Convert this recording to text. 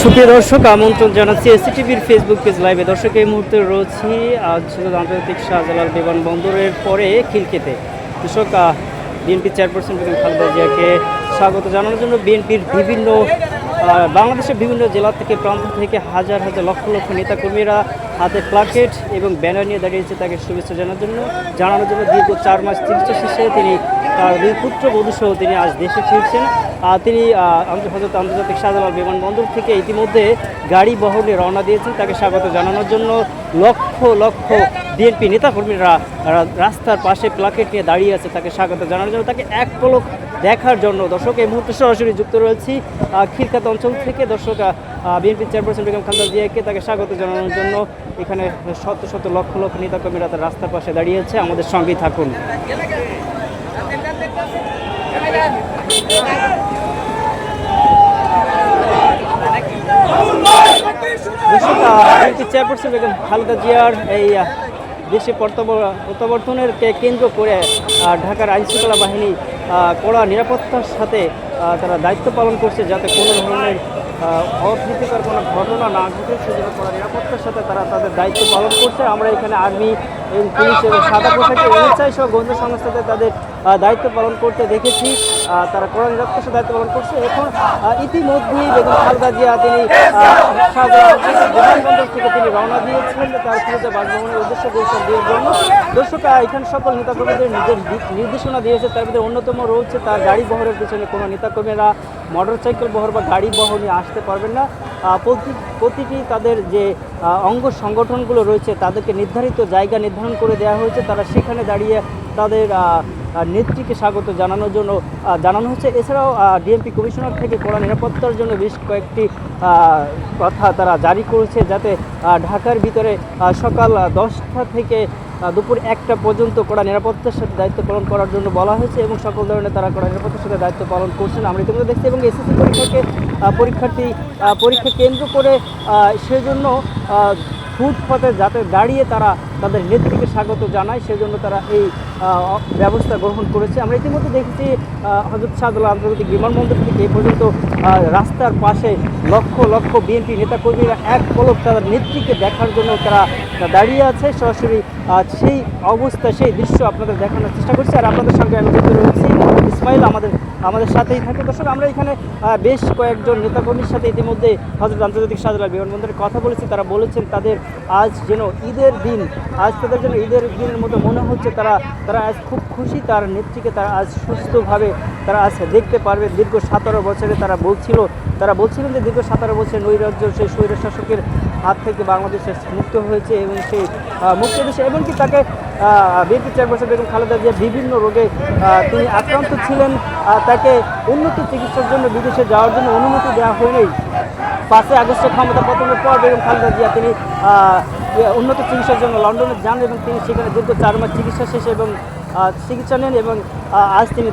সুপ্রিয় দর্শক, আমন্ত্রণ জানাচ্ছি এসসিটিভির ফেসবুক পেজ লাইভে। দর্শক, এই মুহূর্তে রয়েছি আজ আন্তর্জাতিক শাহজালাল বিমানবন্দরের পরে খিলক্ষেতে। দর্শক, বিএনপি চেয়ারপারসন বেগম খালেদা জিয়াকে স্বাগত জানানোর জন্য বিএনপির বিভিন্ন বাংলাদেশের বিভিন্ন জেলা থেকে প্রান্ত থেকে হাজার হাজার লক্ষ লক্ষ নেতাকর্মীরা হাতে প্লাকেট এবং ব্যানার নিয়ে দাঁড়িয়েছে তাকে শুভেচ্ছা জানানোর জন্য। দীর্ঘ 4 মাস চিকিৎসা শেষে তিনি তার 2 পুত্রবধূ সহ তিনি আজ দেশে ফিরছেন। তিনি হযরত আন্তর্জাতিক শাহজালাল বিমানবন্দর থেকে ইতিমধ্যে গাড়ি বহরে রওনা দিয়েছেন তাকে স্বাগত জানানোর জন্য। লক্ষ লক্ষ বিএনপি নেতাকর্মীরা রাস্তার পাশে প্লাকেট নিয়ে দাঁড়িয়ে আছে তাকে স্বাগত জানানোর জন্য, তাকে এক পলক দেখার জন্য। দর্শক, এই মুহূর্তে সরাসরি যুক্ত রয়েছি খিলক্ষেত অঞ্চল থেকে। দর্শক, বিএনপি চেয়ারপারসন বেগম খালেদা জিয়াকে তাকে স্বাগত জানানোর জন্য এখানে শত শত লক্ষ লক্ষ নেতাকর্মীরা তার রাস্তার পাশে দাঁড়িয়েছে। আমাদের সঙ্গেই থাকুন। বিএনপি চেয়ারপারসন বেগম খালেদা জিয়ার এই দেশে প্রত্যাবর্তনের কেন্দ্র করে ঢাকার আইনশৃঙ্খলা বাহিনী কড়া নিরাপত্তার সাথে তারা দায়িত্ব পালন করছে, যাতে কোনো ধরনের অপ্রীতিকর কোনো ঘটনা না ঘটে সেজন্য কড়া নিরাপত্তার সাথে তারা তাদের দায়িত্ব পালন করছে। আমরা এখানে আর্মি এবং পুলিশ এবং সাদা পোশাকে এনএসআই সহ গোয়েন্দা সংস্থাতে তাদের দায়িত্ব পালন করতে দেখেছি। তারা কড়া নিরাপত্তার সাথে দায়িত্ব পালন করছে। এখন ইতিমধ্যেই বেগম খালেদা জিয়া তিনি বিমানবন্দর থেকে তিনি রওনা দিয়েছিলেন তার ফিরোজা বাসভবনের উদ্দেশ্যে গুলশান দেওয়ার জন্য। দর্শক, এখানে সকল নেতাকর্মীদের নিজের নির্দেশনা দিয়েছে। তার মধ্যে অন্যতম রয়েছে তার গাড়ি বহরের পিছনে কোনো নেতাকর্মীরা মোটরসাইকেল বহর বা গাড়ি বহর নিয়ে আসতে পারবেন না। প্রতিটি তাদের যে অঙ্গ সংগঠনগুলো রয়েছে তাদেরকে নির্ধারিত জায়গা নির্ধারণ করে দেওয়া হয়েছে, তারা সেখানে দাঁড়িয়ে তাদের নেত্রীকে স্বাগত জানানোর জন্য জানানো হচ্ছে। এছাড়াও ডিএমপি কমিশনার থেকে কড়া নিরাপত্তার জন্য বেশ কয়েকটি কথা তারা জারি করেছে, যাতে ঢাকার ভিতরে সকাল 10টা থেকে দুপুর 1টা পর্যন্ত কড়া নিরাপত্তার সাথে দায়িত্ব পালন করার জন্য বলা হয়েছে এবং সকল ধরনের তারা কড়া নিরাপত্তার সাথে দায়িত্ব পালন করছেন আমরা ইতিমধ্যে দেখছি। এবং এসএসসি পরীক্ষা কেন্দ্র করে সেজন্য ফুটপাতে যাতে দাঁড়িয়ে তারা তাদের নেত্রীকে স্বাগত জানায়, সেজন্য তারা এই ব্যবস্থা গ্রহণ করেছে। আমরা ইতিমধ্যে দেখেছি হযরত শাহজালাল আন্তর্জাতিক বিমানবন্দর থেকে এই পর্যন্ত রাস্তার পাশে লক্ষ লক্ষ বিএনপি নেতাকর্মীরা এক পলক তাদের নেত্রীকে দেখার জন্য তারা দাঁড়িয়ে আছে। সরাসরি সেই অবস্থা, সেই দৃশ্য আপনাদের দেখানোর চেষ্টা করছি। আর আপনাদের সঙ্গে আমি যুক্ত রয়েছি ইসমাইল, আমাদের সাথেই থাকে। দর্শক, আমরা এখানে বেশ কয়েকজন নেতাকর্মীর সাথে ইতিমধ্যে হযরত আন্তর্জাতিক শাহজালাল বিমানবন্দরে কথা বলেছি। তারা বলেছেন তাদের আজ যেন ঈদের দিন, আজ তাদের জন্য ঈদের দিনের মতো মনে হচ্ছে। তারা আজ খুব খুশি, তার নেত্রীকে তারা আজ সুস্থভাবে তারা আজ দেখতে পারবে। দীর্ঘ 17 বছরে তারা বলছিলেন যে দীর্ঘ 17 বছর নৈরাজ্য সেই স্বৈর শাসকের হাত থেকে বাংলাদেশে মুক্ত হয়েছে এবং সেই মুক্ত দেশে এমনকি তাকে বিএনপি চেয়ারপারসন বেগম খালেদা জিয়া বিভিন্ন রোগে তিনি আক্রান্ত ছিলেন। তাকে উন্নত চিকিৎসার জন্য বিদেশে যাওয়ার জন্য অনুমতি দেওয়া হয়নি। 5 আগস্টে ক্ষমতা পতনের পর বেগম খালেদা জিয়া তিনি উন্নত চিকিৎসার জন্য লন্ডনে যান এবং তিনি সেখানে দীর্ঘ 4 মাস চিকিৎসা শেষে এবং চিকিৎসা নেন এবং আজ তিনি